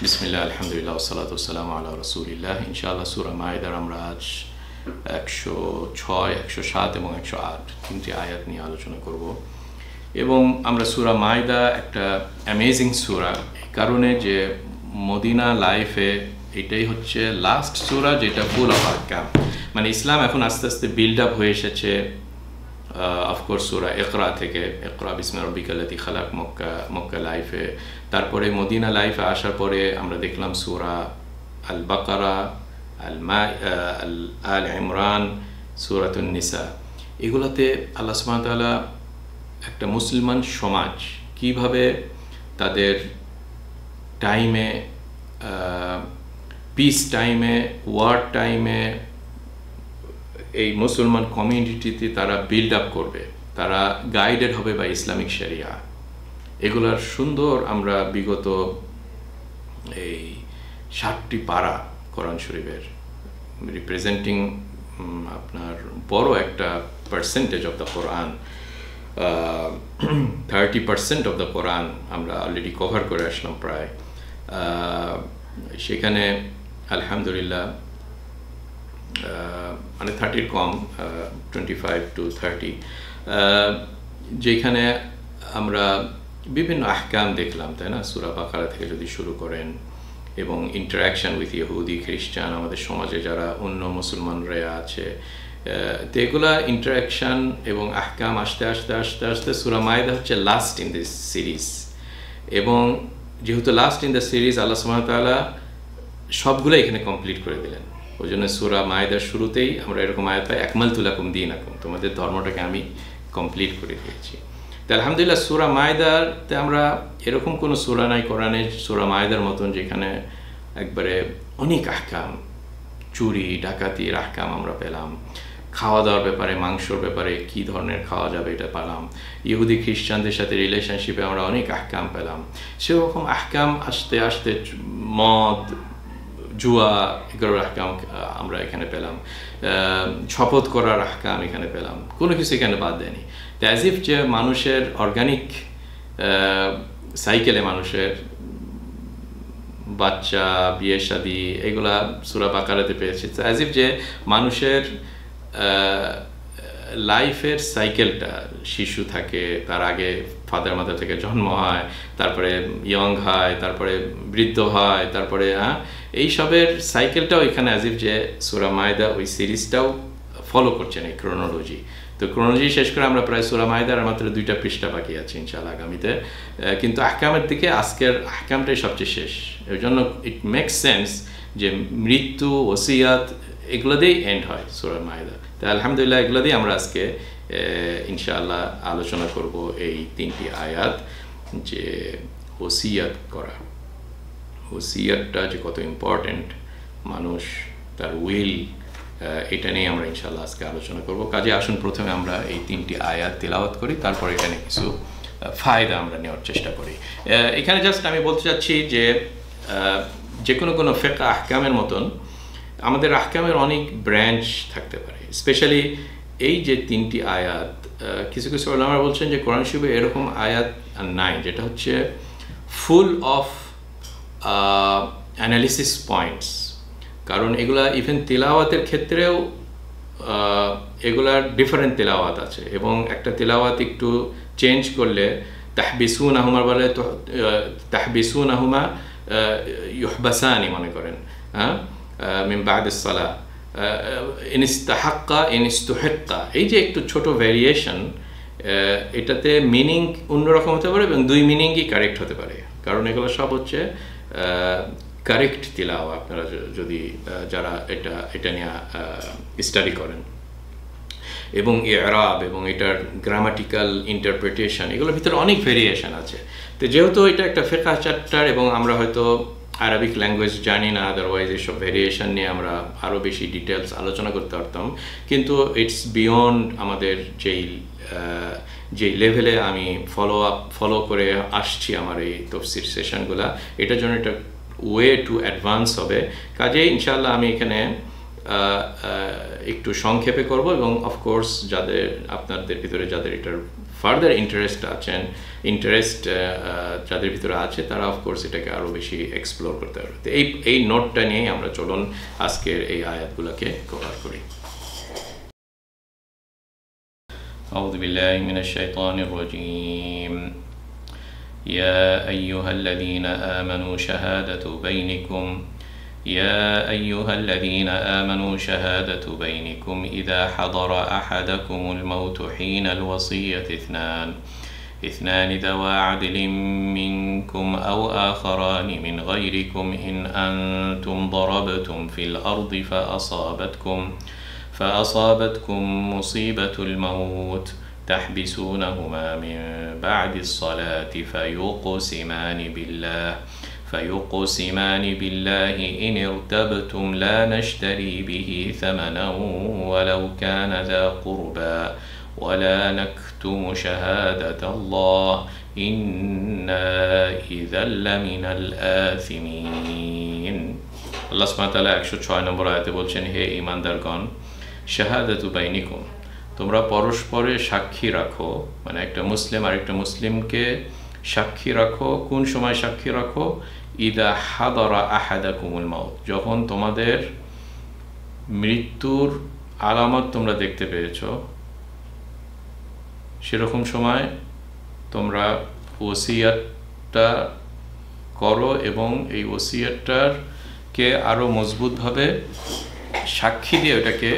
বিসমিল্লাহ আলহামদুলিল্লাহ ওয়াসসালাতু ওয়াসসালামু আলা রাসূলিল্লাহ। ইনশাআল্লাহ সূরা মাইদার আমরা আজ 106, 107 এবং 108 তিনটি আয়াত নিয়ে আলোচনা করব। এবং আমরা সূরা মাইদা একটা অ্যামেজিং সূরা, এই কারণে যে মদিনা লাইফে এটাই হচ্ছে লাস্ট সূরা যেটা ফুল অফ আহকাম। মানে ইসলাম এখন আস্তে আস্তে বিল্ড আপ হয়ে এসেছে অফকোর্স সূরা ইকরা থেকে, ইকরা বিসমি রাব্বিকাল্লাযী খালাক মক্কা লাইফে। তারপরে মদিনা লাইফে আসার পরে আমরা দেখলাম সূরা আল বাকারা, আল ইমরান, সূরাতুন নিসা। এগুলাতে আল্লাহ সুবহানাহু ওয়া তাআলা একটা মুসলমান সমাজ কিভাবে তাদের টাইমে, পিস টাইমে, ওয়ার টাইমে এই মুসলমান কমিউনিটিতে তারা বিল্ড আপ করবে, তারা গাইডেড হবে বা ইসলামিক শরিয়া। এগুলার সুন্দর আমরা বিগত এই 60টি পারা কোরআন শরীফের রিপ্রেজেন্টিং আপনার বড় একটা percentage of the Quran, 30% of the Quran আমরা অলরেডি কভার করে আসলাম প্রায়। সেখানে আলহামদুলিল্লাহ মানে 30 কম, 25 to 30, যেখানে আমরা বিভিন্ন আহকাম দেখলাম, তাই না? সূরা বাকারা থেকে যদি শুরু করেন, এবং ইন্টারাকশন উইথ ইহুদি, খ্রিস্টান, আমাদের সমাজে যারা অন্য মুসলমানরা আছে, তো এগুলা ইন্টারাকশন এবং আহকাম আস্তে আস্তে আস্তে আস্তে সূরা মাইদা হচ্ছে লাস্ট ইন দিস সিরিজ। এবং যেহেতু লাস্ট ইন দ্য সিরিজ, আল্লাহ সুবহানাহু ওয়া তাআলা সবগুলো এখানে কমপ্লিট করে দিলেন। ওই জন্য সূরা মাইদার শুরুতেই আমরা এরকম আয়াত পাই, আকমালতু লাকুম দীনাকুম, তোমাদের ধর্মটাকে আমি কমপ্লিট করে দিয়েছি। তো আলহামদুলিল্লাহ সূরা মাইদাতে আমরা এরকম কোনো সূরা নাই কোরআনে সূরা মাইদার মতন যেখানে একবারে অনেক আহকাম, চুরি ডাকাতির আহকাম আমরা পেলাম, খাওয়া দাওয়ার ব্যাপারে, মাংসর ব্যাপারে কী ধরনের খাওয়া যাবে এটা পেলাম, ইহুদি খ্রিস্টানদের সাথে রিলেশনশিপে আমরা অনেক আহকাম পেলাম। সেরকম আহকাম আস্তে আস্তে মদ, জুয়া, এগুলোর আহকাম আমরা এখানে পেলাম, শপথ করার আহকাম এখানে পেলাম, কোনো কিছু এখানে বাদ দেয়নি। তো অ্যাজ ইফ যে মানুষের অর্গানিক সাইকেলে মানুষের বাচ্চা, বিয়ে শাদী, এগুলা সূরা বাকারাতে পেয়েছে। তো অ্যাজ ইফ যে মানুষের লাইফের সাইকেলটা, শিশু থাকে, তার আগে ফাদার মাদার থেকে জন্ম হয়, তারপরে ইয়ং হয়, তারপরে বৃদ্ধ হয়, তারপরে এইসবের সাইকেলটাও এখানে অ্যাজ ইফ যে সূরা মাইদা ওই সিরিজটাও ফলো করছেন, এই ক্রোনোলজি। তো ক্রোনোলজি শেষ করে আমরা প্রায় সূরা মাইদার মাত্র 2টা পৃষ্ঠা বাকি আছে ইনশাআল্লাহ আগামীতে। কিন্তু আহকামের দিকে আজকের আহকামটাই সবচেয়ে শেষ। এই জন্য ইট মেক্স সেন্স যে মৃত্যু, ওসিয়াত, এগুলো দিয়েই এন্ড হয় সূরা মাইদা। তো আলহামদুলিল্লাহ এগুলো দিয়ে আমরা আজকে ইনশাআল্লাহ আলোচনা করব এই 3টি আয়াত, যে ওসিয়াত করা, ওসিয়াতটা যে কত ইম্পর্টেন্ট, মানুষ তার উইল, এটা নিয়ে আমরা ইনশাআল্লাহ আজকে আলোচনা করব। কাজে আসুন প্রথমে আমরা এই 3টি আয়াত তেলাওয়াত করি, তারপর এখানে কিছু ফায়দা আমরা নেওয়ার চেষ্টা করি। এখানে জাস্ট আমি বলতে চাচ্ছি যে যে কোনো ফিকহ আহকামের মতন আমাদের আহকামের অনেক ব্রাঞ্চ থাকতে পারে। স্পেশালি এই যে 3টি আয়াত, কিছু কিছু ওলামা বলছেন যে কোরআন শরীফে এরকম আয়াত নাই যেটা হচ্ছে ফুল অফ অ্যানালিসিস পয়েন্টস। কারণ এগুলা ইভেন তেলাওয়াতের ক্ষেত্রেও এগুলার ডিফারেন্ট তেলাওয়াত আছে, এবং একটা তেলাওয়াত একটু চেঞ্জ করলে তাহবিসুনাহুমার বলে, তো তাহবিসুনাহুমা ইউহবাসানি মনে করেন, মিন বাদিস সালাহ, ইন ইস্তাহাক্কা ইন ইস্তুহিক্কা, এই যে একটু ছোট ভ্যারিয়েশন, এটাতে মিনিং অন্যরকম হতে পারে এবং 2 মিনিংই কারেক্ট হতে পারে। কারণ এগুলো সব হচ্ছে কারেক্ট তিলাওয়া। আপনারা যদি যারা এটা নিয়ে স্টাডি করেন, এবং ইরাব এবং এটার গ্রামাটিক্যাল ইন্টারপ্রিটেশন, এগুলোর ভিতরে অনেক ভেরিয়েশন আছে। তো যেহেতু এটা একটা ফিকহ চ্যাপ্টার এবং আমরা হয়তো আরবিক ল্যাঙ্গুয়েজ জানি না, আদারওয়াইজ এইসব ভেরিয়েশন নিয়ে আমরা আরও বেশি ডিটেলস আলোচনা করতে পারতাম। কিন্তু ইটস বিয়ন্ড আমাদের যেই লেভেলে আমি ফলো করে আসছি আমার এই তফসির সেশনগুলা, এটার জন্য এটা ওয়ে টু অ্যাডভান্স হবে। কাজেই ইনশাআল্লাহ আমি এখানে একটু সংক্ষেপে করব, এবং অফকোর্স আপনাদের ভিতরে যাদের এটার ফার্দার ইন্টারেস্ট যাদের ভিতরে আছে তারা অফকোর্স এটাকে আরও বেশি এক্সপ্লোর করতে পারবে। তো এই নোটটা নিয়েই আমরা চলুন আজকের এই আয়াতগুলোকে কভার করি। আউযু বিল্লাহি মিনাশ শাইতানির রাজীম। ইয়া আইয়ুহাল্লাযীনা আমানু শাহাদাতু বাইনিকুম يا أيها الذين آمنوا شهادة بينكم إذا حضر أحدكم الموت حين الوصية اثنان ذوى عدل منكم أو آخران من غيركم إن أنتم ضربتم في الأرض فأصابتكم مصيبة الموت تحبسونهما من بعد الصلاة فيقسمان بالله إن ارتبتم لا نشتري به ثمنا ولو كان ذا قربى ولا نكتم شهادة الله إنا إذا لمن الآثمين। আল্লাহ সুবহানাহু ওয়া তাআলা 106 নম্বর আয়াতে বলছেন, হে ঈমানদারগণ, শাহাদাতু বাইনিকুম, তোমরা পরস্পরে সাক্ষী রাখো, মানে একটা মুসলিম আরেকটা মুসলিমকে সাক্ষী রাখো। কোন সময় সাক্ষী রাখো? ইদা হাদারা আহাদাকুমুল মাউত, যখন তোমাদের মৃত্যুর আলামত তোমরা দেখতে পেয়েছ, সেরকম সময় তোমরা ওসিয়াতটা করো এবং এই ওসিয়াতটাকে আরও মজবুতভাবে সাক্ষী দিয়ে ওটাকে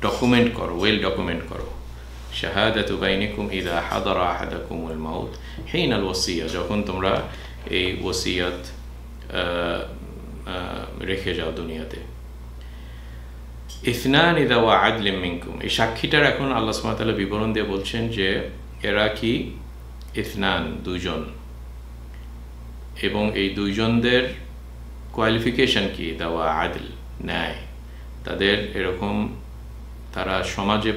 ডকুমেন্ট করো, ওয়েল ডকুমেন্ট করো। শাহাদাতু বাইনিকুম ইদা হাদারা আহাদাকুমুল মাউত হিনাল ওসিয়া, যখন তোমরা এই ওসিয়াত রেখে যাও দুনিয়াতে। ইসনান যাওয়া আদলিম মিনকুম, এই সাক্ষীটার এখন আল্লাহ সুবহানাহু ওয়া তাআলা বিবরণ দিয়ে বলছেন যে এরা কি ইসনান, দুইজন, এবং এই দুইজনদের কোয়ালিফিকেশন কি? দেওয়া আদল, ন্যায়। তাদের এরকম, তারা সমাজে,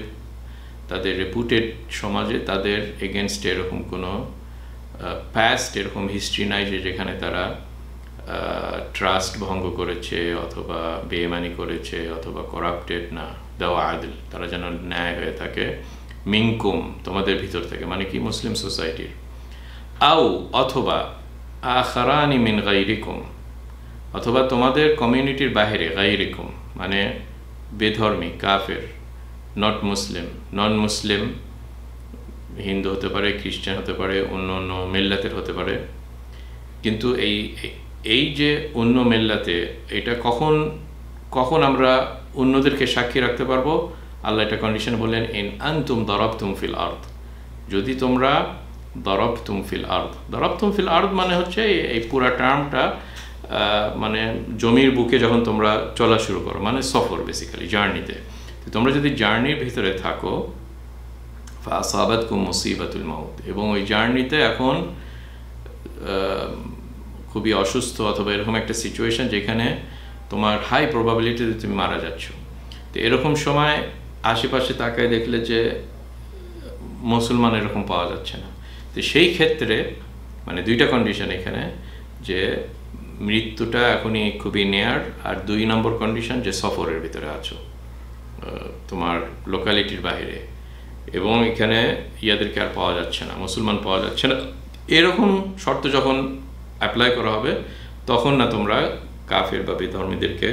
তাদের রেপুটেড সমাজে তাদের এগেনস্টে এরকম কোনো পাস্ট এরকম হিস্ট্রি নাই যে যেখানে তারা ট্রাস্ট ভঙ্গ করেছে অথবা বেঈমানি করেছে অথবা করাপ্টেড না। দেওয়া আদল, তারা যেন ন্যায় হয়ে থাকে। মিনকুম, তোমাদের ভিতর থেকে, মানে কি মুসলিম সোসাইটির। আও, অথবা আখারানি মিন গাইরিকুম, অথবা তোমাদের কমিউনিটির বাইরে, গাইরিকুম মানে বেধর্মী, কাফের, নট মুসলিম, নন মুসলিম, হিন্দু হতে পারে, খ্রিস্টান হতে পারে, অন্য অন্য মিল্লাতের হতে পারে। কিন্তু এই যে অন্য মিল্লাতে, এটা কখন আমরা অন্যদেরকে সাক্ষী রাখতে পারবো? আল্লাহ এটা কন্ডিশন বললেন, ইন আনতুম দারাবতুম ফিল আরদ, যদি তোমরা দারাবতুম ফিল আরদ। দারাবতুম ফিল আরদ মানে হচ্ছে এই পুরা টার্মটা মানে জমির বুকে যখন তোমরা চলা শুরু করো, মানে সফর, বেসিক্যালি জার্নিতে। তোমরা যদি জার্নির ভিতরে থাকো, ফাসাবাতকুম মুসিবাতুল মাউত, এবং ওই জার্নিতে এখন খুবই অসুস্থ অথবা এরকম একটা সিচুয়েশন যেখানে তোমার হাই প্রবাবিলিটিতে তুমি মারা যাচ্ছ। তো এরকম সময় আশেপাশে তাকায় দেখলে যে মুসলমান এরকম পাওয়া যাচ্ছে না, তো সেই ক্ষেত্রে মানে দুইটা কন্ডিশন এখানে, যে মৃত্যুটা এখনই খুবই নেয়ার, আর 2 নম্বর কন্ডিশন যে সফরের ভিতরে আছো, তোমার লোকালিটির বাইরে, এবং এখানে ইয়াদেরকে আর পাওয়া যাচ্ছে না, মুসলমান পাওয়া যাচ্ছে না। এরকম শর্ত যখন অ্যাপ্লাই করা হবে, তখন না তোমরা কাফের বা বেধর্মীদেরকে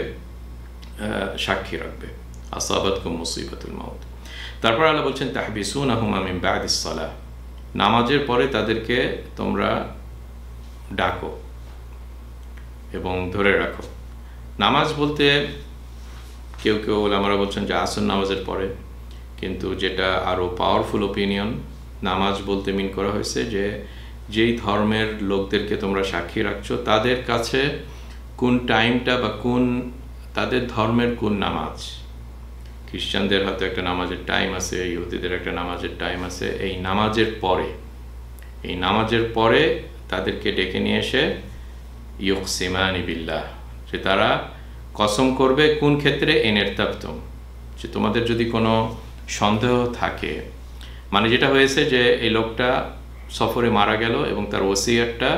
সাক্ষী রাখবে। আসাবাতকুম মুসিবাতুল মাউত। তারপর আল্লাহ বলছেন, তাহবিসুনাহুমা মিন বাদিস সালাহ, নামাজের পরে তাদেরকে তোমরা ডাকো এবং ধরে রাখো। নামাজ বলতে কেউ ওলামারা বলছেন যে আসর নামাজের পরে, কিন্তু যেটা আরও পাওয়ারফুল ওপিনিয়ন, নামাজ বলতে মিন করা হয়েছে যে যেই ধর্মের লোকদেরকে তোমরা সাক্ষী রাখছো তাদের কাছে কোন টাইমটা বা তাদের ধর্মের কোন নামাজ। খ্রিস্টানদের হয়তো একটা নামাজের টাইম আছে, ইহুদিদের একটা নামাজের টাইম আছে। এই নামাজের পরে তাদেরকে ডেকে নিয়ে এসে ইউকসিমানি বিল্লাহ, যে তারা কসম করবে কোন ক্ষেত্রে? এনের তাবতুম, যে তোমাদের যদি কোনো সন্দেহ থাকে, মানে যেটা হয়েছে যে এই লোকটা সফরে মারা গেল এবং তার ওসিয়তটা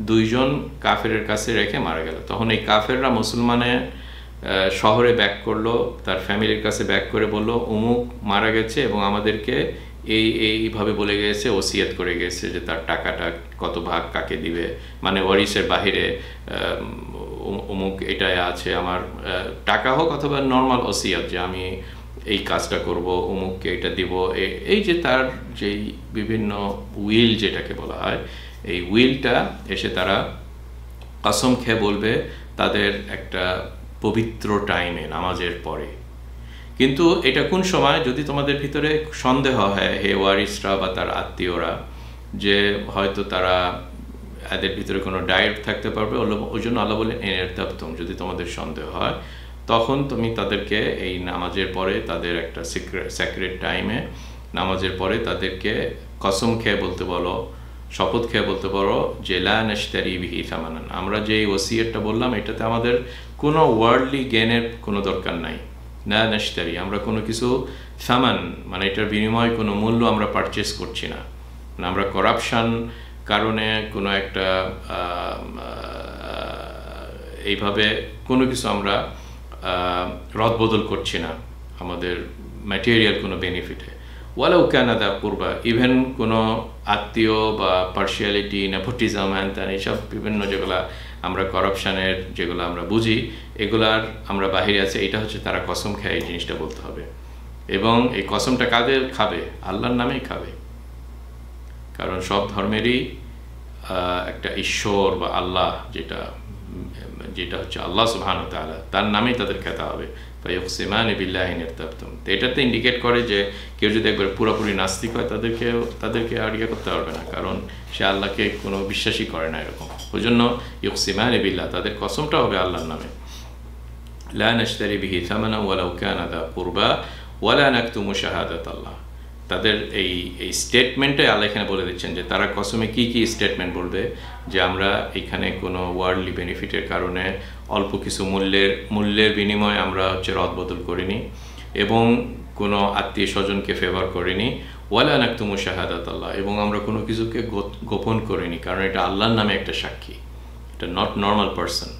2 জন কাফেরের কাছে রেখে মারা গেল, তখন এই কাফেররা মুসলমানের শহরে ব্যাক করলো, তার ফ্যামিলির কাছে ব্যাক করে বলল অমুক মারা গেছে এবং আমাদেরকে এইভাবে বলে গেছে, ওসিয়ত করে গেছে যে তার টাকাটা কত ভাগ কাকে দিবে, মানে ওয়ারিসের বাহিরে অমুক এটাই আছে, আমার টাকা হোক অথবা নর্মাল ওসিয়ত যে আমি এই কাজটা করব, অমুককে এটা দিব, এই যে তার যেই বিভিন্ন উইল যেটাকে বলা হয়, এই উইলটা এসে তারা কসম খেয়ে বলবে তাদের একটা পবিত্র টাইমে নামাজের পরে। কিন্তু এটা কোন সময়? যদি তোমাদের ভিতরে সন্দেহ হয় হে ওয়ারিসরা বা তার আত্মীয়রা যে হয়তো তারা এদের ভিতরে কোনো ডায়েট থাকতে পারবে, ওই জন্য আল্লাহ বলেন এনের তাপ্তম, যদি তোমাদের সন্দেহ হয় তখন তুমি তাদেরকে এই নামাজের পরে তাদের একটা স্যাক্রেড টাইমে নামাজের পরে তাদেরকে কসম খেয়ে বলতে বলো, শপথ খেয়ে বলতে পারো যে লা নাশতারি বিহি সামানান, আমরা যে ওসিয়তটা বললাম এটাতে আমাদের কোনো ওয়ার্ল্ডলি গেনের কোনো দরকার নাই। না নাশতারি, আমরা কোনো কিছু সামান মানে এটার বিনিময়ে কোনো মূল্য আমরা পারচেস করছি না, মানে আমরা করাপশান কারণে কোনো একটা এইভাবে কোনো কিছু আমরা রদবদল করছি না আমাদের ম্যাটেরিয়াল কোনো বেনিফিটে। ওয়ালাউ কানা দা কুরবা, ইভেন কোনো আত্মীয় বা পার্সিয়ালিটি, নেপোটিজম, হ্যান ত্যান এইসব বিভিন্ন যেগুলো আমরা করাপশানের যেগুলো আমরা বুঝি এগুলার আমরা বাহিরে আছে, এটা হচ্ছে তারা কসম খায়, এই জিনিসটা বলতে হবে। এবং এই কসমটা কাদের খাবে? আল্লাহর নামেই খাবে, কারণ সব ধর্মেরই একটা ঈশ্বর বা আল্লাহ যেটা হচ্ছে আল্লাহ সুবহানাহু ওয়া তাআলা, তার নামেই তাদের খেতে হবে। ফায়ুকসিমানি বিল্লাহি ইনতাবতুম, তো এটাতে ইন্ডিকেট করে যে কেউ যদি একবার পুরোপুরি নাস্তিক হয় তাদেরকে আর ইয়ে করতে পারবে না, কারণ সে আল্লাহকে কোনো বিশ্বাসই করে না এরকম। ওই জন্য ইউকসিমানি বিল্লাহ, তাদের কসমটা হবে আল্লাহর নামে। লা নাশতারি বিহি সামানা ওয়ালাউ কানা দা কুরবা ওয়ালা নাকতুমু শাহাদাতাল্লাহ, তাদের এই স্টেটমেন্টে আল্লাহ এখানে বলে দিচ্ছেন যে তারা কসমে কি স্টেটমেন্ট বলবে, যে আমরা এখানে কোনো ওয়ার্ল্ডলি বেনিফিটের কারণে অল্প কিছু মূল্যের বিনিময়ে আমরা হচ্ছে রদবদল করিনি এবং কোনো আত্মীয় স্বজনকে ফেভার করিনি। ওয়ালা নাকতুমু শাহাদাতাল্লাহ, এবং আমরা কোনো কিছুকে গোপন করিনি, কারণ এটা আল্লাহর নামে একটা সাক্ষী, এটা নট নর্মাল পারসন,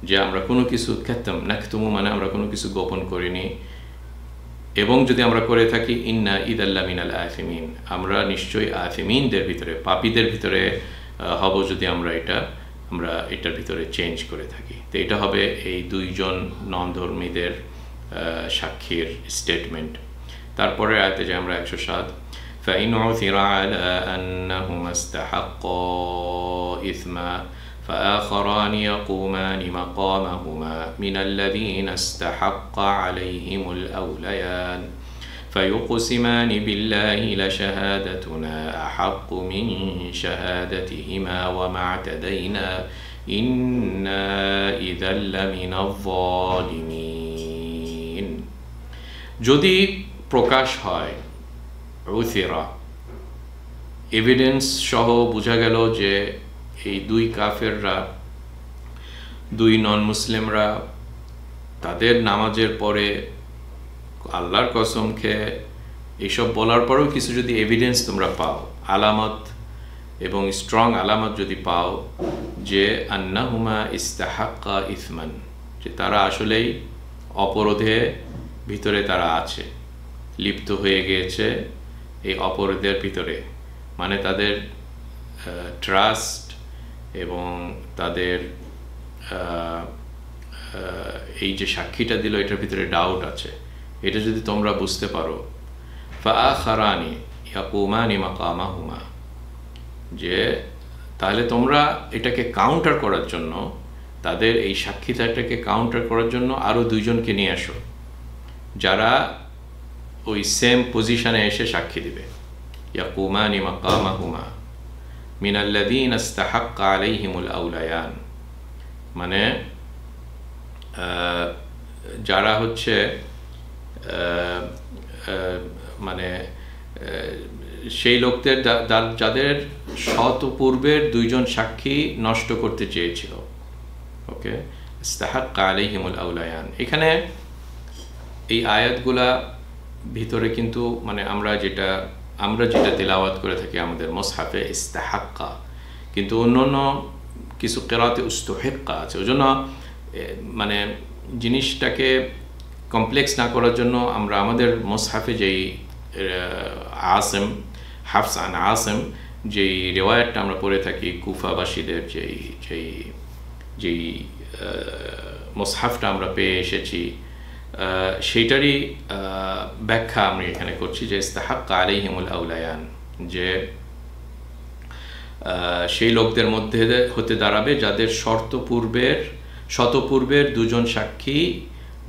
যে আমরা কোনো কিছু নাকতুমু মানে আমরা কোনো কিছু গোপন করিনি। এবং যদি আমরা করে থাকি ইন্না ইদাল্লা মিনাল আথিমিন, আমরা নিশ্চয়ই আথিমিনদের ভিতরে, পাপীদের ভিতরে হব যদি আমরা এটার ভিতরে চেঞ্জ করে থাকি। তো এটা হবে এই দুইজন নন-ধর্মীদের সাক্ষীর স্টেটমেন্ট। তারপরে আয়াতে যে আমরা 107 فإن عثر على أنهما استحقا إثما فآخران يقومان مقامهما من الذين استحق عليهم الأوليان فيقسمان بالله لشهادتنا أحق من شهادتهما وما اعتدينا إنا إذا لمن الظالمين। যদি প্রকাশ হয় উথিরা, এভিডেন্স সহ বোঝা গেল যে এই দুই কাফেররা, দুই নন মুসলিমরা তাদের নামাজের পরে আল্লাহর কসম খেয়ে এইসব বলার পরেও কিছু যদি এভিডেন্স তোমরা পাও, আলামত এবং স্ট্রং আলামত যদি পাও যে আন্নাহুমা ইস্তাহাক্কা ইসমান, যে তারা আসলেই অপরাধে ভিতরে তারা আছে, লিপ্ত হয়ে গিয়েছে এই অপরাধের ভিতরে, মানে তাদের ট্রাস্ট এবং তাদের এই যে সাক্ষীটা দিল এটার ভিতরে ডাউট আছে, এটা যদি তোমরা বুঝতে পারো, ফাআখারানি ইয়াকুমানি মাকামাহুমা, যে তাহলে তোমরা এটাকে কাউন্টার করার জন্য, তাদের এই সাক্ষীটাকে কাউন্টার করার জন্য আরও দুইজনকে নিয়ে আসো যারা ওই সেম পজিশনে এসে সাক্ষী দিবে। ইয়াকুমানি মাকামাহুমা মিনাল্লাযীনা ইসতাহাক্কা আলাইহিমুল আউলায়ান, মানে যারা হচ্ছে মানে সেই লোকদের যাদের শত পূর্বের দুইজন সাক্ষী নষ্ট করতে চেয়েছিল। ওকে, ইসতাহাক্কা আলাইহিমুল আউলায়ান, এখানে এই আয়াতগুলা ভিতরে কিন্তু মানে আমরা যেটা তেলাওয়াত করে থাকি আমাদের মুসহাফে ইস্তাহাক্কা, কিন্তু অন্য কিছু কিরাতে উস্তুহিক্কা আছে। ওই জন্য মানে জিনিসটাকে কমপ্লেক্স না করার জন্য আমরা আমাদের মুসহাফে যেই আসেম হাফস আন আসেম যেই রেওয়ায়াতটা আমরা পড়ে থাকি কুফাবাসীদের যেই মুসহাফটা আমরা পেয়ে এসেছি সেইটারই ব্যাখ্যা আমি এখানে করছি যে ইস্তাহাক্কা আলাইহিমুল আউলায়ান, যে সেই লোকদের মধ্যে হতে দাঁড়াবে যাদের শতপূর্বের দুজন সাক্ষী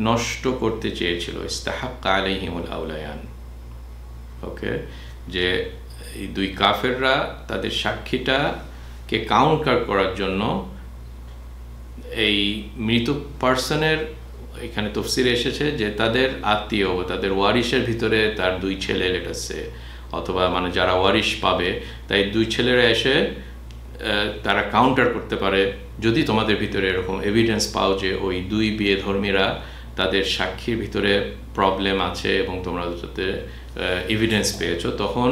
নষ্ট করতে চেয়েছিল। ইস্তাহাক্কা আলাইহিমুল আউলায়ান, ওকে, যে এই দুই কাফেররা তাদের সাক্ষীটাকে কাউন্টার করার জন্য এই মৃত পার্সনের এখানে তফসিরে এসেছে যে তাদের আত্মীয়, তাদের ওয়ারিশের ভিতরে তার দুই ছেলে লেটাছে, অথবা মানে যারা ওয়ারিশ পাবে, তাই দুই ছেলেরা এসে তারা কাউন্টার করতে পারে যদি তোমাদের ভিতরে এরকম এভিডেন্স পাও যে ওই দুই বিয়েধর্মীরা তাদের সাক্ষীর ভিতরে প্রবলেম আছে এবং তোমরা যাতে এভিডেন্স পেয়েছো, তখন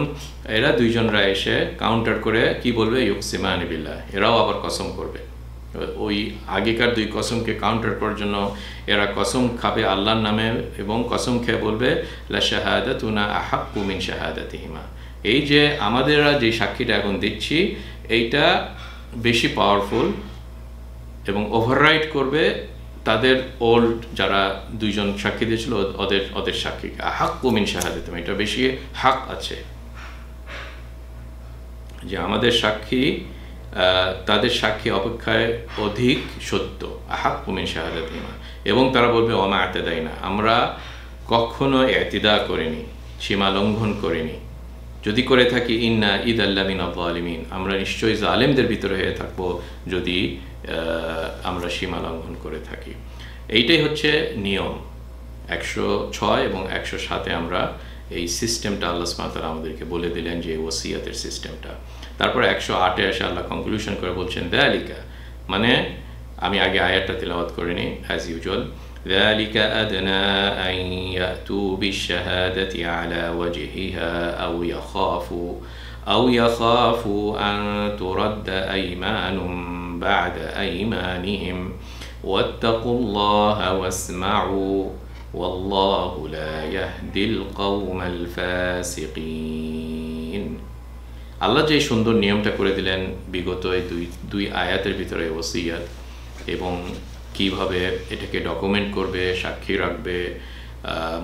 এরা দুইজনরা এসে কাউন্টার করে কি বলবে, ইউকসিমানি বিল্লাহ, এরাও আবার কসম করবে। ওই আগেকার দুই কসমকে কাউন্টার করার জন্য এরা কসম খাবে আল্লাহর নামে এবং কসম খেয়ে বলবে লা শাহাদাতুনা আহাক্কু মিন শাহাদাতিহিমা, এই যে আমাদের যে সাক্ষীটা এখন দিচ্ছি এইটা বেশি পাওয়ারফুল এবং ওভাররাইড করবে তাদের ওল্ড যারা দুইজন সাক্ষী দিয়েছিল ওদের সাক্ষীকে। আহাক্কু মিন শাহাদাতিহিমা, এটা বেশি হাক আছে যে আমাদের সাক্ষী তাদের সাক্ষী অপেক্ষায় অধিক সত্য। আহাক্কু মিন শাহাদাতিহিমা, এবং তারা বলবে ওমা আতাদাইনা, আমরা কখনো ইতিদা করিনি, সীমা লঙ্ঘন করিনি, যদি করে থাকি ইন্না ইদাল্লা মিনাল যালিমিন, আমরা নিশ্চয়ই জালেমদের ভিতরে হয়ে থাকবো যদি আমরা সীমা লঙ্ঘন করে থাকি। এইটাই হচ্ছে নিয়ম। 106 এবং 107 আমরা এই সিস্টেমটা আল্লাহ সুবহানাহু ওয়া তাআলা আমাদেরকে বলে দিলেন যে ওসিয়াতের সিস্টেমটা। তারপরে 108 এসে আল্লাহ কনক্লুশন করে বলছেন যালিকা, মানে আমি আগে আয়াতটা তিলাওয়াত করিনি অ্যাজ ইউজুয়াল, যালিকা আদনা আন ইয়াতু বিশ-শাহাদাতি আলা ওয়াজহিহা আও ইয়াখাফু আন তুরাদ্দা আইমানুম বা'দা আইমানিহিম ওয়াত্তাকুল্লাহা ওয়াসমাউ ওয়াল্লাহু লা ইয়াহদিল কওমাল ফাসিকিন। আল্লাহ যে সুন্দর নিয়মটা করে দিলেন বিগত এই দুই আয়াতের ভিতরে ওসিয়াত, এবং কিভাবে এটাকে ডকুমেন্ট করবে, সাক্ষী রাখবে,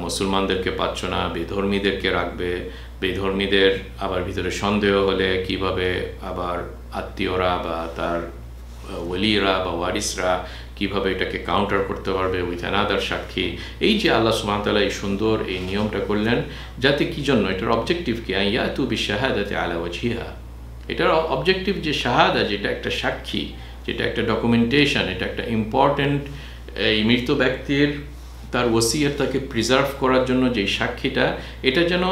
মুসলমানদেরকে পাচ্ছ না বেধর্মীদেরকে রাখবে, বেধর্মীদের আবার ভিতরে সন্দেহ হলে কিভাবে আবার আত্মীয়রা বা তার ওলিরা বা ওয়ারিসরা কিভাবে এটাকে কাউন্টার করতে পারবে উইথ অ্যানাদার সাক্ষী। এই যে আল্লাহ সুবহানাহু ওয়া তাআলা এই সুন্দর এই নিয়মটা করলেন, যাতে কি জন্য, এটার অবজেক্টিভ কি, ইয়াতু বিশ-শাহাদাতি আলা ওয়াজহিহা, এটার অবজেক্টিভ যে শাহাদা, যেটা একটা সাক্ষী, যেটা একটা ডকুমেন্টেশন, এটা একটা ইম্পর্টেন্ট, এই মৃত ব্যক্তির তার ওসিয়ত তাকে প্রিজার্ভ করার জন্য যে সাক্ষীটা, এটা যেন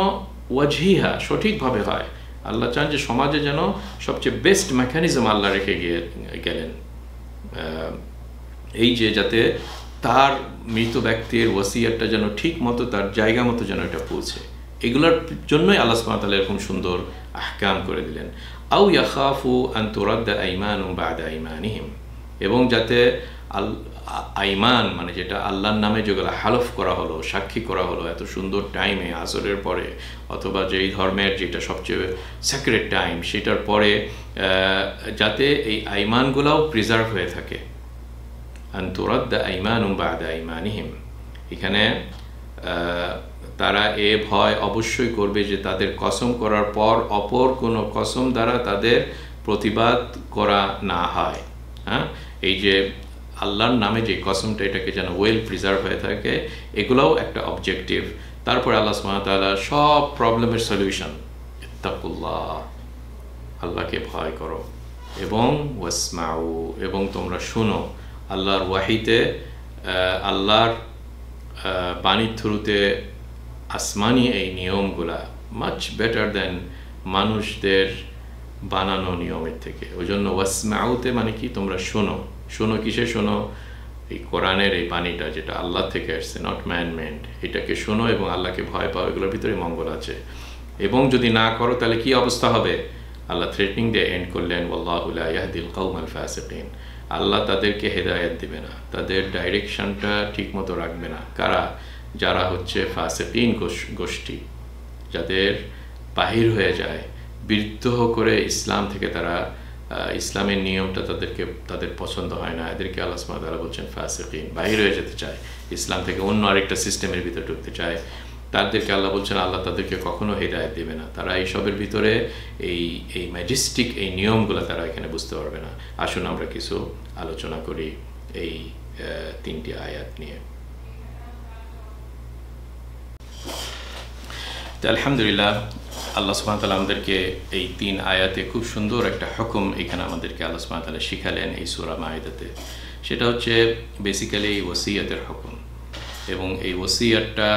ওয়াজহিহা সঠিকভাবে হয়। আল্লাহ চান যে সমাজে যেন সবচেয়ে বেস্ট মেকানিজম আল্লাহ রেখে গেলেন, এই যে যাতে তার মৃত ব্যক্তির ওসিয়তটা যেন ঠিক মতো তার জায়গা মতো যেন এটা পৌঁছে, এগুলোর জন্যই আল্লাহ সুবহানাহু ওয়া তাআলা এরকম সুন্দর আহকাম করে দিলেন। আও ইয়াখাফু আন তুরাদ্দা আইমানুম বা'দা আইমানিহিম, এবং যাতে আইমান মানে যেটা আল্লাহর নামে যেগুলো হালফ করা হলো, সাক্ষী করা হলো এত সুন্দর টাইমে আসরের পরে, অথবা যেই ধর্মের যেটা সবচেয়ে সেক্রেট টাইম সেটার পরে, যাতে এই আইমানগুলোও প্রিজার্ভ হয়ে থাকে। আন তুরাদ্দা আইমানুম বা'দা আইমানিহিম, এখানে তারা এ ভয় অবশ্যই করবে যে তাদের কসম করার পর অপর কোনো কসম দ্বারা তাদের প্রতিবাদ করা না হয়। হ্যাঁ, এই যে আল্লাহর নামে যে কসমটা, এটাকে যেন ওয়েল প্রিজার্ভ হয়ে থাকে, এগুলোও একটা অবজেক্টিভ। তারপরে আল্লাহ সুবহানাহু ওয়া তাআলা সব প্রবলেমের সলিউশন, ইত্তাকুল্লাহ, আল্লাহকে ভয় করো, এবং ওয়াসমাউ, এবং তোমরা শুনো। আল্লাহর ওয়াহিতে, আল্লাহর বাণীর থ্রুতে আসমানি এই নিয়মগুলা মাচ বেটার দেন মানুষদের বানানো নিয়মের থেকে। ওই জন্য ওয়াসমাউতে মানে কি, তোমরা শোনো। শোনো কিসে শোনো? এই কোরআনের এই বাণীটা যেটা আল্লাহ থেকে আসছে, নট ম্যান-মেড, এটাকে শোনো এবং আল্লাহকে ভয় পাও, এগুলোর ভিতরে মঙ্গল আছে। এবং যদি না করো তাহলে কি অবস্থা হবে? আল্লাহ থ্রেটনিং দিয়ে এন্ড করলেন, ওয়াল্লাহু লা ইয়াহদিল কওমাল ফাসিকিন, আল্লাহ তাদেরকে হেদায়েত দিবে না, তাদের ডাইরেকশনটা ঠিকমতো রাখবে না। কারা? যারা হচ্ছে ফাসিকিন গোষ্ঠী, যাদের বাহির হয়ে যায়, বিদ্রোহ করে ইসলাম থেকে তারা, ইসলামের নিয়মটা তাদের পছন্দ হয় না, এদেরকে আল্লাহ সুবহানাহু ওয়া তাআলা বলছেন ফাসিকিন, বাহির হয়ে যেতে চায়, ইসলাম থেকে অন্য আরেকটা সিস্টেমের ভিতরে ঢুকতে চায়। তাদেরকে আল্লাহ বলছেন আল্লাহ তাদেরকে কখনো হেদায়েত দেবে না। তারা এইসবের ভিতরে এই ম্যাজেস্টিক এই নিয়মগুলো তারা এখানে বুঝতে পারবে না। আসুন আমরা কিছু আলোচনা করি এই 3টি আয়াত নিয়ে। তো আলহামদুলিল্লাহ, আল্লাহ সুবহানাহু ওয়া তাআলা আমাদেরকে এই 3 আয়াতে খুব সুন্দর একটা হুকুম এখানে আমাদেরকে আল্লাহ সুবহানাহু ওয়া তাআলা শিখালেন এই সূরা মাইদাতে। সেটা হচ্ছে বেসিক্যালি ওসিয়তের হুকুম। এবং এই ওসিয়তটা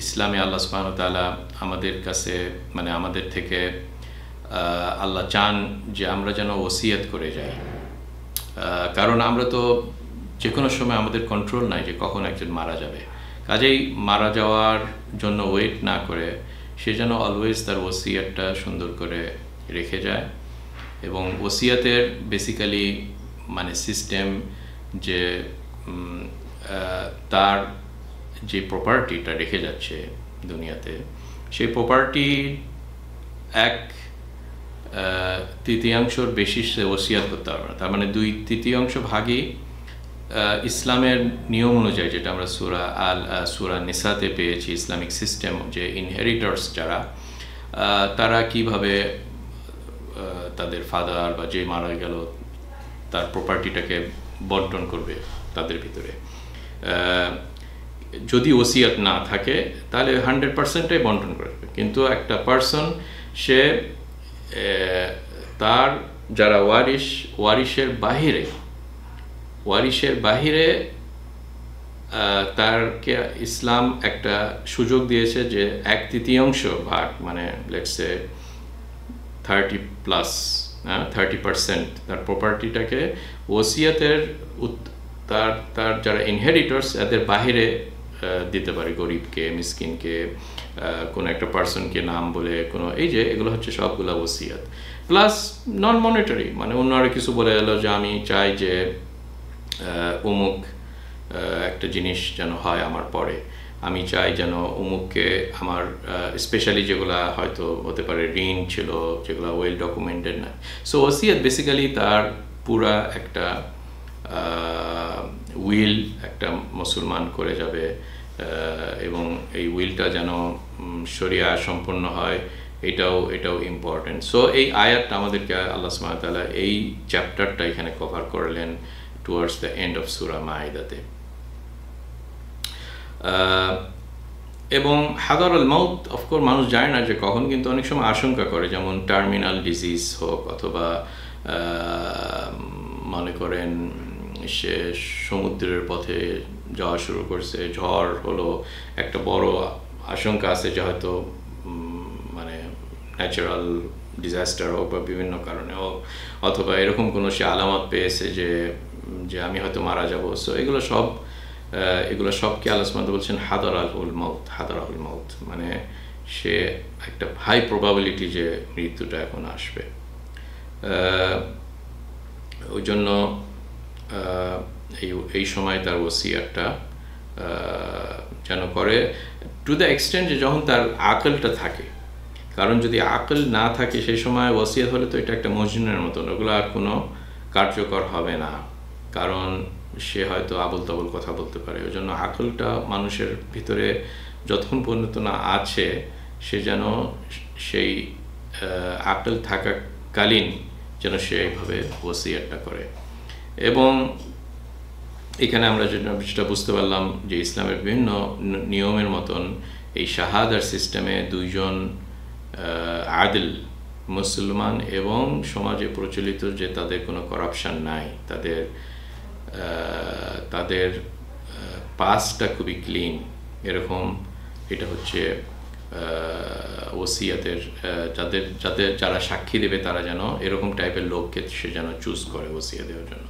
ইসলামে আল্লাহ সুবহানাহু ওয়া তাআলা আমাদের কাছে, মানে আমাদের থেকে আল্লাহ চান যে আমরা যেন ওসিয়ত করে যাই। কারণ আমরা তো যে কোনো সময় আমাদের কন্ট্রোল নাই যে কখন একজন মারা যাবে। কাজেই মারা যাওয়ার জন্য ওয়েট না করে সে যেন অলওয়েজ তার ওসিয়তটা সুন্দর করে রেখে যায়। এবং ওসিয়তের বেসিক্যালি মানে সিস্টেম যে তার যে প্রপার্টিটা রেখে যাচ্ছে দুনিয়াতে, সেই প্রপার্টি 1/3 বেশি সে ওসিয়াত করতে পারবে না। তার মানে 2/3 ভাগই ইসলামের নিয়ম অনুযায়ী, যেটা আমরা সূরা নিসাতে পেয়েছি, ইসলামিক সিস্টেম যে ইনহেরিটার্স যারা, তারা কিভাবে তাদের ফাদার বা যে মারা গেল তার প্রপার্টিটাকে বন্টন করবে তাদের ভিতরে। যদি ওসিয়াত না থাকে তাহলে 100%টাই বন্টন করবে। কিন্তু একটা পার্সন সে তার যারা ওয়ারিশের বাহিরে তারকে ইসলাম একটা সুযোগ দিয়েছে যে 1/3 ভাগ, মানে লেটস সে 30% তার প্রপার্টিটাকে ওসিয়াতের তার যারা ইনহেরিটার্স এদের বাহিরে দিতে পারে, গরিবকে, মিসকিনকে, কোনো একটা পার্সনকে নাম বলে কোনো, এই যে এগুলো হচ্ছে সবগুলো ওসিয়াত। প্লাস নন মনিটারি, মানে অন্য আরও কিছু বলে গেল যে আমি চাই যে অমুক একটা জিনিস যেন হয় আমার পরে, আমি চাই যেন অমুককে আমার স্পেশালি যেগুলা হয়তো হতে পারে ঋণ ছিল যেগুলো ওয়েল ডকুমেন্টেড না। সো ওসিয়াত বেসিক্যালি তার পুরা একটা উইল একটা মুসলমান করে যাবে, এবং এই উইলটা যেন শরিয়া সম্পন্ন হয়, এটাও ইম্পর্টেন্ট। সো এই আয়াতটা আমাদেরকে আল্লাহ সুবহানাহু ওয়া তাআলা এই চ্যাপ্টারটা এখানে কভার করলেন টুয়ার্ডস দ্য এন্ড অফ সূরা মাইদাতে। এবং হাদারুল মাউত, অফকোর্স মানুষ জানে না যে কখন, কিন্তু অনেক সময় আশঙ্কা করে, যেমন টার্মিনাল ডিজিজ হোক, অথবা মনে করেন সে সমুদ্রের পথে যাওয়া শুরু করছে, ঝড় হলো, একটা বড় আশঙ্কা আছে যে হয়তো মানে ন্যাচারাল ডিজাস্টার হোক বা বিভিন্ন কারণে হোক, অথবা এরকম কোনো সে আলামত পেয়েছে যে আমি হয়তো মারা যাব। সো এগুলো সবকে আল্লাহ সুবহানাহু ওয়া তাআলা বলছেন হাদারাহুল মাউত, মানে সে একটা হাই প্রবাবিলিটি যে মৃত্যুটা এখন আসবে। ওই জন্য এই সময় তার ওসিয়তটা যেন করে, টু দ্য এক্সটেন্ট যে যখন তার আকলটা থাকে। কারণ যদি আকল না থাকে সেই সময় ওসিয়ত হলে তো এটা একটা মজনুনের মতন, ওগুলো আর কোনো কার্যকর হবে না, কারণ সে হয়তো আবল তাবল কথা বলতে পারে। ওই জন্য আকলটা মানুষের ভিতরে যতক্ষণ পর্যন্ত না আছে, সে যেন সেই আকল থাকাকালীন যেন সে এইভাবে ওসিয়তটা করে। এবং এখানে আমরা যেটা বুঝতে পারলাম যে ইসলামের বিভিন্ন নিয়মের মতন এই শাহাদার সিস্টেমে 2 জন আদিল মুসলমান এবং সমাজে প্রচলিত যে তাদের কোনো করাপশন নাই, তাদের পাসটা খুবই ক্লিন, এরকম, এটা হচ্ছে ওসিয়াতের যারা সাক্ষী দেবে তারা যেন এরকম টাইপের লোককে সে যেন চুজ করে ওসিয়া দেওয়ার জন্য।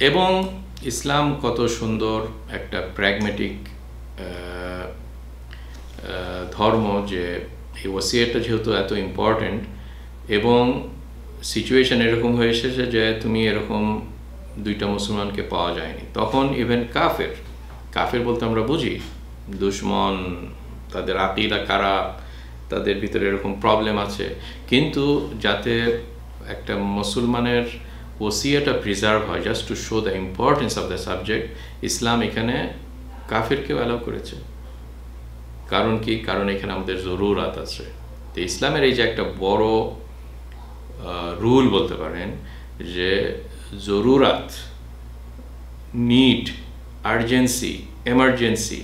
এবং ইসলাম কত সুন্দর একটা প্র্যাগমেটিক ধর্ম, যে এই ওসিয়াতটা যেহেতু এত ইম্পর্টেন্ট, এবং সিচুয়েশন এরকম হয়ে এসেছে যে তুমি এরকম দুইটা মুসলমানকে পাওয়া যায়নি, তখন ইভেন কাফের কাফের বলতে আমরা বুঝি দুশমন, তাদের আকীদা খারাপ, তাদের ভিতরে এরকম প্রবলেম আছে, কিন্তু যাতে একটা মুসলমানের ওসিয়াটা প্রিজার্ভ হয়, just to show the importance of the subject, Islam এখানে কাফেরকেও অ্যালাউ করেছে। কারণ কি? কারণ এখানে আমাদের জরুরাত আছে। তো ইসলামের এই যে একটা বড় রুল বলতে পারেন যে জরুরাত, নিড, আর্জেন্সি, এমার্জেন্সি,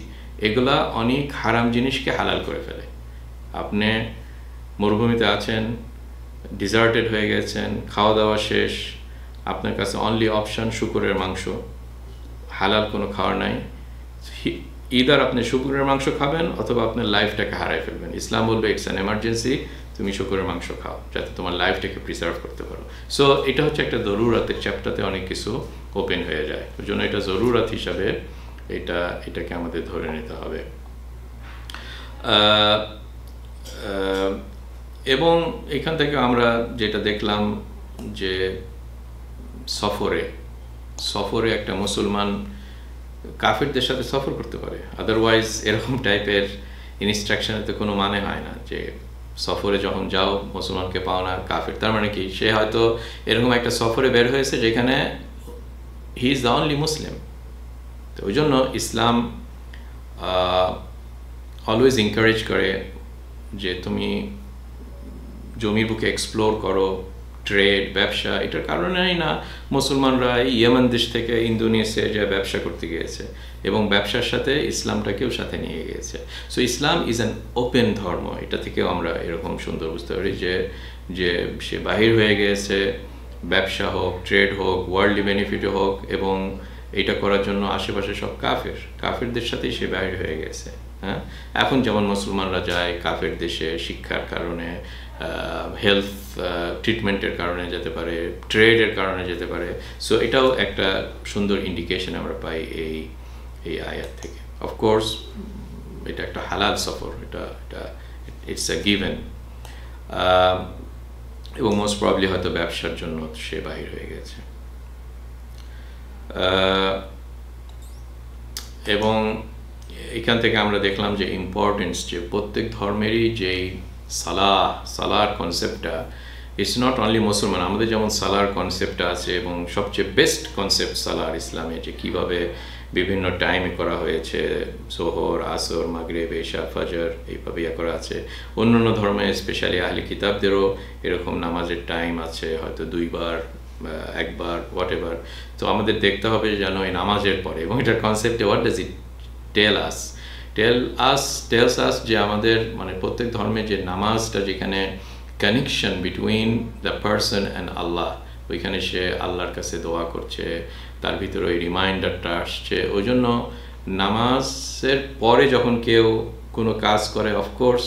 এগুলা অনেক হারাম জিনিসকে হালাল করে ফেলে। আপনি মরুভূমিতে আছেন, ডিজার্টেড হয়ে গেছেন, খাওয়া দাওয়া শেষ, আপনার কাছে অনলি অপশন শুকরের মাংস, হালাল কোনো খাওয়ার নাই, ইদার আপনি শুকরের মাংস খাবেন অথবা আপনার লাইফটাকে হারাই ফেলবেন। ইসলাম বলবে ইটস অ্যান এমার্জেন্সি, তুমি শুকরের মাংস খাও যাতে তোমার লাইফটাকে প্রিজার্ভ করতে পারো। সো এটা হচ্ছে একটা জরুরাতের চ্যাপ্টারতে অনেক কিছু ওপেন হয়ে যায়, ওই জন্য এটা জরুরাত হিসাবে এটাকে আমাদের ধরে নিতে হবে। এবং এখান থেকে আমরা যেটা দেখলাম যে সফরে একটা মুসলমান কাফেরদের সাথে সফর করতে পারে, আদারওয়াইজ এরকম টাইপের ইনস্ট্রাকশনের তো কোনো মানে হয় না যে সফরে যখন যাও মুসলমানকে পাও না, কাফের। তার মানে কি? সে হয়তো এরকম একটা সফরে বের হয়েছে যেখানে হি ইজ দ্য অনলি মুসলিম। তো ওই জন্য ইসলাম অলওয়েজ এনকারেজ করে যে তুমি জমির বুকে এক্সপ্লোর করো, ট্রেড, ব্যবসা। এটার কারণেই না মুসলমানরা ইয়েমেন দেশ থেকে ইন্দোনেশিয়া যা ব্যবসা করতে গিয়েছে এবং ব্যবসার সাথে ইসলামটাকেও সাথে নিয়ে গিয়েছে। So Islam is an open ধর্ম। এটা থেকেও আমরা এরকম সুন্দর বুঝতে পারি যে সে বাহির হয়ে গিয়েছে, ব্যবসা হোক, ট্রেড হোক, ওয়ার্ল্ডলি বেনিফিট হোক, এবং এটা করার জন্য আশেপাশে সব কাফেরদের সাথেই সে বাহির হয়ে গেছে। হ্যাঁ, এখন যেমন মুসলমানরা যায় কাফের দেশে শিক্ষার কারণে, হেলথ ট্রিটমেন্টের কারণে যেতে পারে, ট্রেডের কারণে যেতে পারে। সো এটাও একটা সুন্দর ইন্ডিকেশন আমরা পাই এই আয়াত থেকে। অফকোর্স এটা একটা হালাল সফর, এটা ইটস আ গিভেন, এবং মোস্ট প্রবলি হয়তো ব্যবসার জন্য সে বাহির হয়ে গেছে। এবং এখান থেকে আমরা দেখলাম যে ইম্পর্টেন্স, যে প্রত্যেক ধর্মেরই যেই সালার কনসেপ্টটা, ইটস নট অনলি মুসলমান। আমাদের যেমন সালার কনসেপ্টটা আছে, এবং সবচেয়ে বেস্ট কনসেপ্ট সালার ইসলামে, যে কিভাবে বিভিন্ন টাইমে করা হয়েছে, জোহর, আসর, মাগরিব, এশা, ফজর, এইভাবে করা আছে। অন্যান্য ধর্মে স্পেশালি আহলি কিতাবদেরও এরকম নামাজের টাইম আছে, হয়তো 2 বার, 1 বার, হোয়াট এভার। তো আমাদের দেখতে হবে যেন এই নামাজের পরে, এবং এটার কনসেপ্টে what does it tells us যে আমাদের মানে প্রত্যেক ধর্মে যে নামাজটা, যেখানে connection between the person and Allah, ওইখানে সে আল্লাহর কাছে দোয়া করছে, তার ভিতরে ওই রিমাইন্ডারটা আসছে। ওই জন্য নামাজের পরে যখন কেউ কোনো কাজ করে, অফকোর্স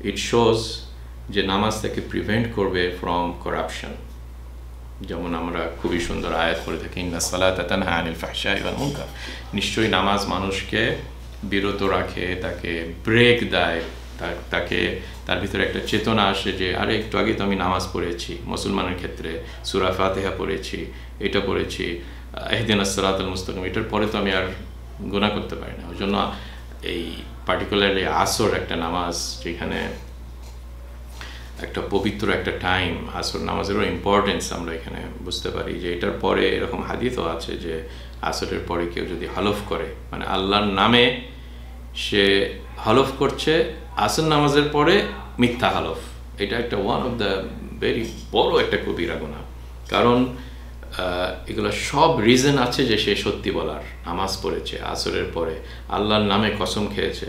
ইট শোজ যে নামাজ তাকে প্রিভেন্ট করবে ফ্রম করাপশন। যেমন আমরা খুবই সুন্দর আয়াত করে থাকি, ইন্নাস সালাতা তানহা আনিল ফাহশাই ওয়াল মুনকার। নিশ্চয়ই নামাজ মানুষকে বিরত রাখে, তাকে ব্রেক দেয়, তাকে তার ভিতরে একটা চেতনা আসে যে আরে একটু আগে তো আমি নামাজ পড়েছি, মুসলমানের ক্ষেত্রে সূরা ফাতিহা পড়েছি, এটা পড়েছি, ইহদিনাস সিরাতাল মুস্তাকিম, এটার পরে তো আমি আর গুনাহ করতে পারি না। ওই জন্য এই পার্টিকুলারলি আসর একটা নামাজ, যেখানে একটা পবিত্র একটা টাইম, আসর নামাজেরও ইম্পর্টেন্স আমরা এখানে বুঝতে পারি। যে এটার পরে এরকম হাদিসও আছে যে আসরের পরে কেউ যদি হলফ করে, মানে আল্লাহর নামে সে হলফ করছে, আসর নামাজের পরে মিথ্যা হলফ, এটা একটা ওয়ান অফ দ্য ভেরি বড় একটা কবিরা গুনাহ। কারণ এগুলো সব রিজন আছে যে সে সত্যি বলার, নামাজ পড়েছে, আসরের পরে আল্লাহর নামে কসম খেয়েছে।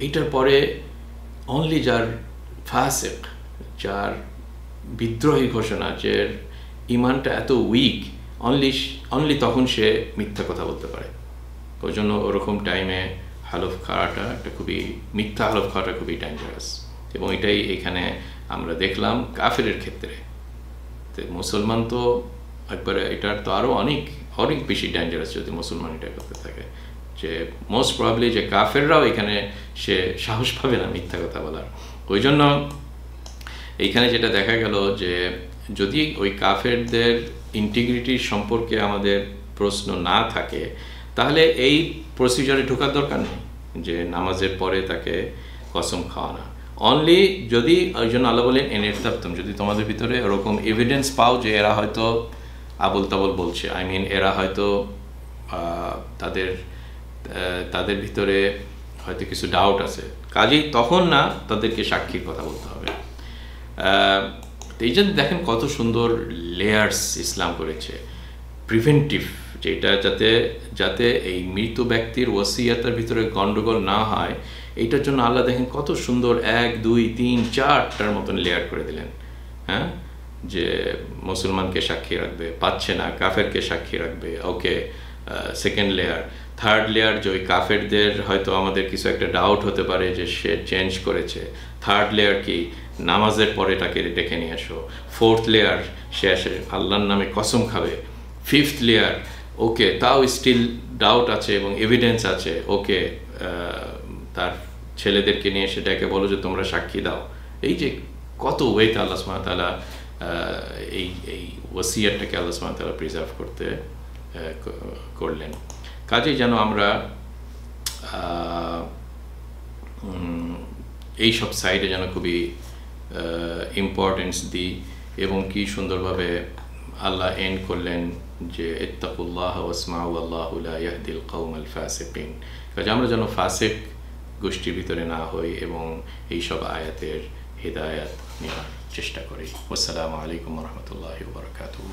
এইটার পরে অনলি যার ফাসিক, যার বিদ্রোহী ঘোষণা, যে ইমানটা এত উইক, অনলি তখন সে মিথ্যা কথা বলতে পারে। ওই জন্য ওরকম টাইমে হলফ খাওয়াটা একটা খুবই, মিথ্যা হলফ খাওয়াটা খুবই ডেঞ্জারাস। এবং এটাই এখানে আমরা দেখলাম কাফেরের ক্ষেত্রে। তো মুসলমান তো একবারে এটার তো আরও অনেক বেশি ডেঞ্জারাস যদি মুসলমান এটা করতে থাকে, যে মোস্ট প্রবাবলি যে কাফেররাও এখানে সে সাহস পাবে না মিথ্যা কথা বলার। ওই জন্য এইখানে যেটা দেখা গেল যে যদি ওই কাফেরদের ইন্টিগ্রিটি সম্পর্কে আমাদের প্রশ্ন না থাকে, তাহলে এই প্রসিজারে ঢোকার দরকার নেই যে নামাজের পরে তাকে কসম খাওয়ানো। অনলি যদি ওই জন্য আল্লাহ বলেন এনেরতাপ্তম, যদি তোমাদের ভিতরে ওরকম এভিডেন্স পাও যে এরা হয়তো আবল তাবল বলছে, আই মিন এরা হয়তো তাদের ভিতরে হয়তো কিছু ডাউট আছে, কাজেই তখন না তাদেরকে সাক্ষীর কথা বলতে হবে। এই জন্য দেখেন কত সুন্দর লেয়ার্স ইসলাম করেছে, প্রিভেন্টিভ, যেটা যাতে এই মৃত ব্যক্তির ওয়াসিয়াতের ভিতরে গন্ডগোল না হয়, এইটার জন্য আল্লাহ দেখেন কত সুন্দর 1 2 3 4টার মতন লেয়ার করে দিলেন। হ্যাঁ, যে মুসলমানকে সাক্ষী রাখবে, পাচ্ছে না কাফেরকে সাক্ষী রাখবে, ওকে, সেকেন্ড লেয়ার। থার্ড লেয়ার, যে ওই কাফেরদের হয়তো আমাদের কিছু একটা ডাউট হতে পারে যে সে চেঞ্জ করেছে, থার্ড লেয়ার কি, নামাজের পরে তাকে ডেকে নিয়ে আসো। ফোর্থ লেয়ার, সে আসে আল্লাহর নামে কসম খাবে। ফিফথ লেয়ার, ওকে তাও স্টিল ডাউট আছে এবং এভিডেন্স আছে, ওকে তার ছেলেদেরকে নিয়ে এসে ডেকে বলো যে তোমরা সাক্ষী দাও। এই যে কত ওয়েতে আল্লাহ সুবহানাহু ওয়া তাআলা এই ওয়াসিয়াতটাকে আল্লাহ সুবহানাহু ওয়া তাআলা প্রিজার্ভ করলেন। কাজেই যেন আমরা এই সব সাইডে যেন খুবই ইম্পর্টেন্স দিই, এবং কি সুন্দরভাবে আল্লাহ এন্ড করলেন যে ইত্তাকুল্লাহ ওয়াসমাউ আল্লাহু লা ইয়াহদিল কওমাল ফাসিকিন। কাজে আমরা যেন ফাসিক গোষ্ঠীর ভিতরে না হই এবং এই সব আয়াতের হিদায়াত নেওয়ার চেষ্টা করি। আসসালামু আলাইকুম ওয়া রাহমাতুল্লাহি ওয়া বারাকাতুহু।